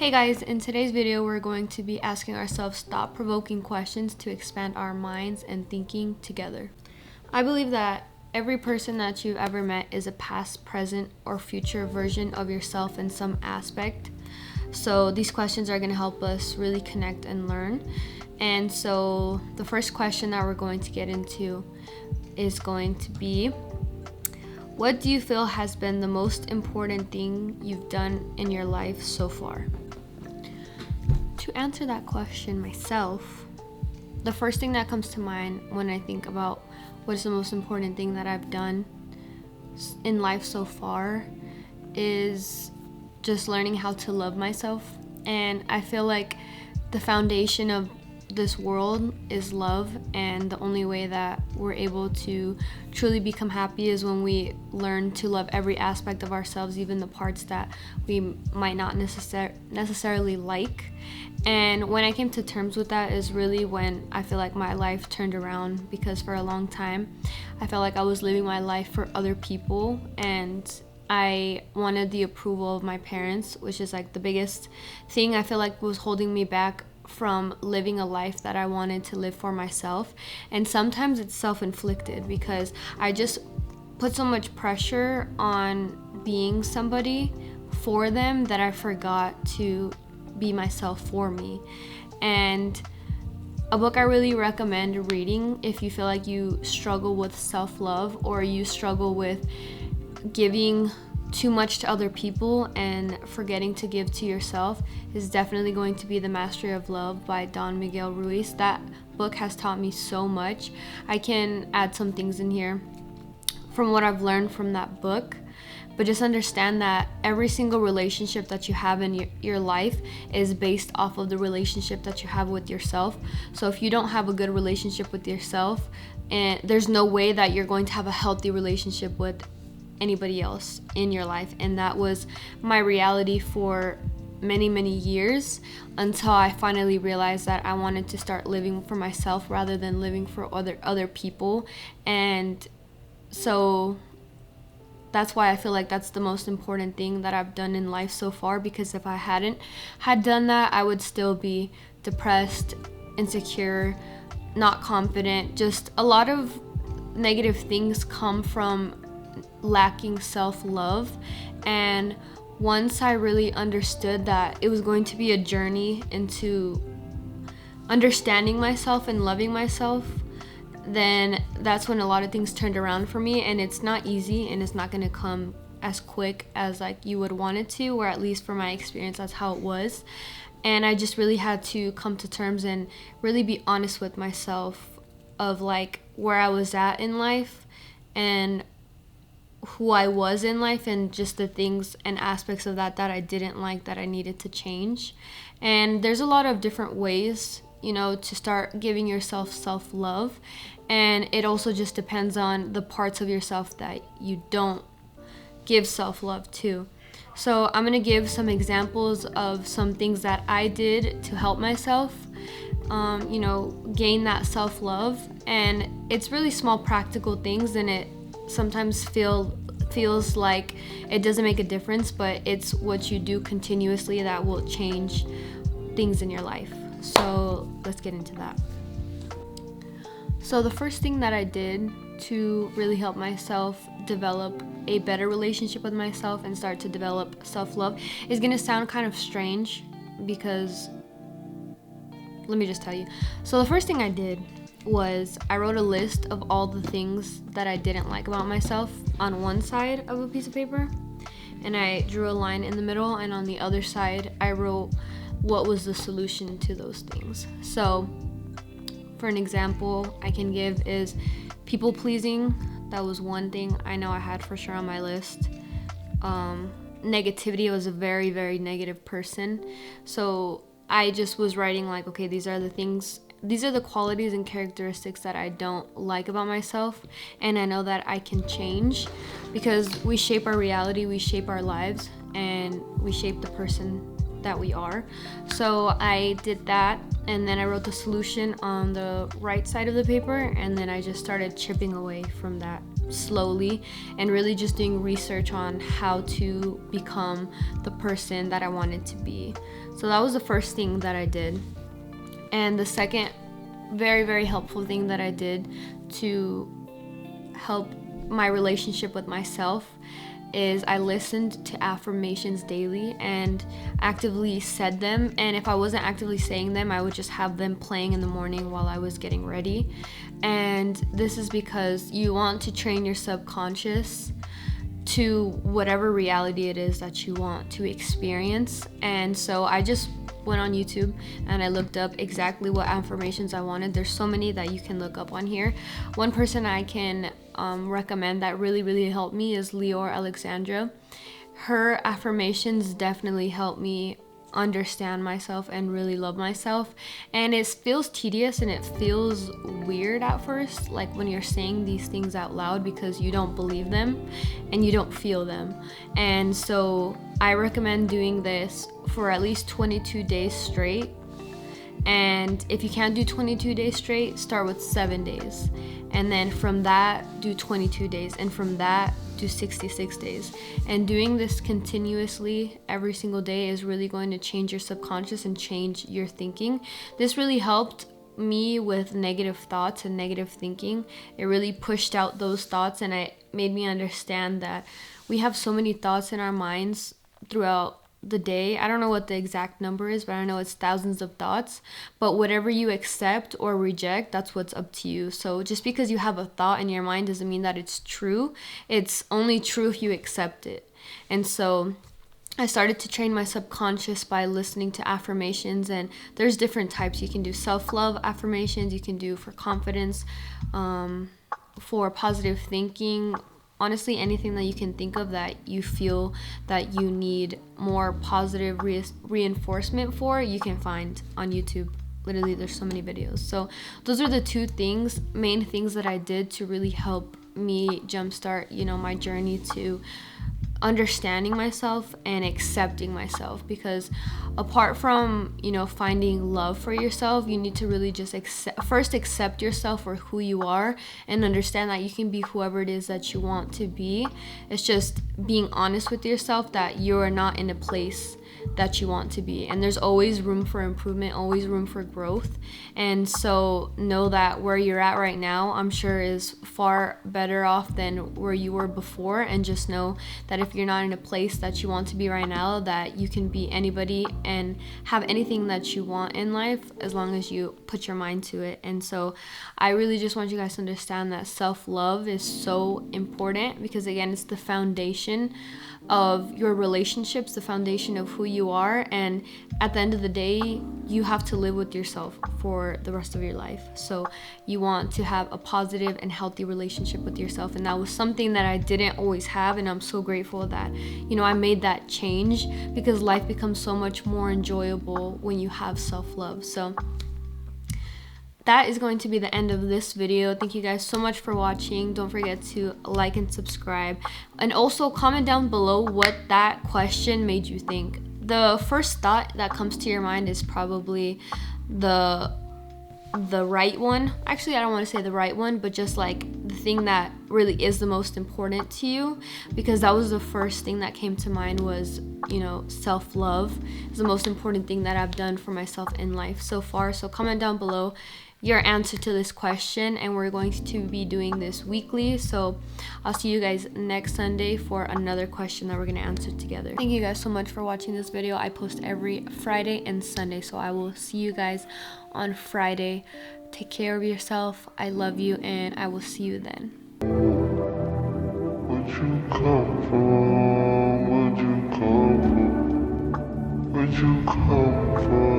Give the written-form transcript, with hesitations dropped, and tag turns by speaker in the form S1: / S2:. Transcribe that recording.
S1: Hey guys, in today's video we're going to be asking ourselves thought-provoking questions to expand our minds and thinking together. I believe that every person that you've ever met is a past, present, or future version of yourself in some aspect. So these questions are going to help us really connect and learn. And so the first question that we're going to get into is going to be, what do you feel has been the most important thing you've done in your life so far? To answer that question myself, the first thing that comes to mind when I think about what is the most important thing that I've done in life so far is just learning how to love myself. And I feel like the foundation of this world is love, and the only way that we're able to truly become happy is when we learn to love every aspect of ourselves, even the parts that we might not necessarily like. And when I came to terms with that is really when I feel like my life turned around, because for a long time I felt like I was living my life for other people and I wanted the approval of my parents, which is like the biggest thing I feel like was holding me back from living a life that I wanted to live for myself. And sometimes it's self-inflicted because I just put so much pressure on being somebody for them that I forgot to be myself for me. And a book I really recommend reading if you feel like you struggle with self-love or you struggle with giving too much to other people and forgetting to give to yourself is definitely going to be The Mastery of Love by Don Miguel Ruiz. That book has taught me so much. I can add some things in here from what I've learned from that book, but just understand that every single relationship that you have in your life is based off of the relationship that you have with yourself. So if you don't have a good relationship with yourself, and there's no way that you're going to have a healthy relationship with anybody else in your life. And that was my reality for many years, until I finally realized that I wanted to start living for myself rather than living for other people. And so that's why I feel like that's the most important thing that I've done in life so far, because if I hadn't had done that, I would still be depressed, insecure, not confident. Just a lot of negative things come from lacking self-love. And once I really understood that it was going to be a journey into understanding myself and loving myself, then that's when a lot of things turned around for me. And it's not easy, and it's not going to come as quick as like you would want it to, or at least for my experience that's how it was. And I just really had to come to terms and really be honest with myself of like where I was at in life and who I was in life, and just the things and aspects of that I didn't like, that I needed to change. And there's a lot of different ways, to start giving yourself self-love. And it also just depends on the parts of yourself that you don't give self-love to. So I'm going to give some examples of some things that I did to help myself, gain that self-love. And it's really small practical things, and it sometimes feels like it doesn't make a difference, but it's what you do continuously that will change things in your life. So let's get into that. So the first thing that I did to really help myself develop a better relationship with myself and start to develop self-love is going to sound kind of strange, because let me just tell you. So the first thing I did was I wrote a list of all the things that I didn't like about myself on one side of a piece of paper, and I drew a line in the middle, and on the other side I wrote what was the solution to those things. So for an example I can give is people pleasing. That was one thing I know I had for sure on my list. Negativity. I was a very negative person, so I just was writing like, okay, these are the qualities and characteristics that I don't like about myself, and I know that I can change, because we shape our reality, we shape our lives, and we shape the person that we are. So I did that, and then I wrote the solution on the right side of the paper, and then I just started chipping away from that slowly and really just doing research on how to become the person that I wanted to be. So that was the first thing that I did. And the second very, very helpful thing that I did to help my relationship with myself is I listened to affirmations daily and actively said them. And if I wasn't actively saying them, I would just have them playing in the morning while I was getting ready. And this is because you want to train your subconscious to whatever reality it is that you want to experience. And so I just went on YouTube and I looked up exactly what affirmations I wanted. There's so many that you can look up on here. One person I can recommend that really helped me is Leor Alexandra. Her affirmations definitely helped me understand myself and really love myself. And it feels tedious and it feels weird at first, like when you're saying these things out loud, because you don't believe them and you don't feel them. And so I recommend doing this for at least 22 days straight. And if you can't do 22 days straight, start with 7 days. And then from that, do 22 days. And from that, do 66 days. And doing this continuously every single day is really going to change your subconscious and change your thinking. This really helped me with negative thoughts and negative thinking. It really pushed out those thoughts, and it made me understand that we have so many thoughts in our minds throughout the day. I don't know what the exact number is, but I know it's thousands of thoughts. But whatever you accept or reject, that's what's up to you. So just because you have a thought in your mind doesn't mean that it's true. It's only true if you accept it. And so I started to train my subconscious by listening to affirmations, and there's different types. You can do self-love affirmations, you can do for confidence, for positive thinking. Honestly, anything that you can think of that you feel that you need more positive reinforcement for, you can find on YouTube. Literally, there's so many videos. So those are the two main things that I did to really help me jumpstart, my journey to understanding myself and accepting myself. Because apart from finding love for yourself, you need to really just first accept yourself for who you are and understand that you can be whoever it is that you want to be. It's just being honest with yourself that you are not in a place that you want to be, and there's always room for improvement, always room for growth. And so know that where you're at right now, I'm sure, is far better off than where you were before. And just know that if you're not in a place that you want to be right now, that you can be anybody and have anything that you want in life as long as you put your mind to it. And so I really just want you guys to understand that self-love is so important, because again, it's the foundation of your relationships, the foundation of who you are. And at the end of the day, you have to live with yourself for the rest of your life. So you want to have a positive and healthy relationship with yourself. And that was something that I didn't always have, and I'm so grateful that I made that change, because life becomes so much more enjoyable when you have self-love. So that is going to be the end of this video. Thank you guys so much for watching. Don't forget to like and subscribe, and also comment down below what that question made you think. The first thought that comes to your mind is probably the right one. Actually, I don't want to say the right one, but just like the thing that really is the most important to you, because that was the first thing that came to mind. Was self-love is the most important thing that I've done for myself in life so far. So comment down below your answer to this question, and we're going to be doing this weekly. So I'll see you guys next Sunday for another question that we're going to answer together. Thank you guys so much for watching this video. I post every Friday and Sunday, so I will see you guys on Friday. Take care of yourself. I love you, and I will see you then. Where'd you come from? Where'd you come from? Where'd you come from?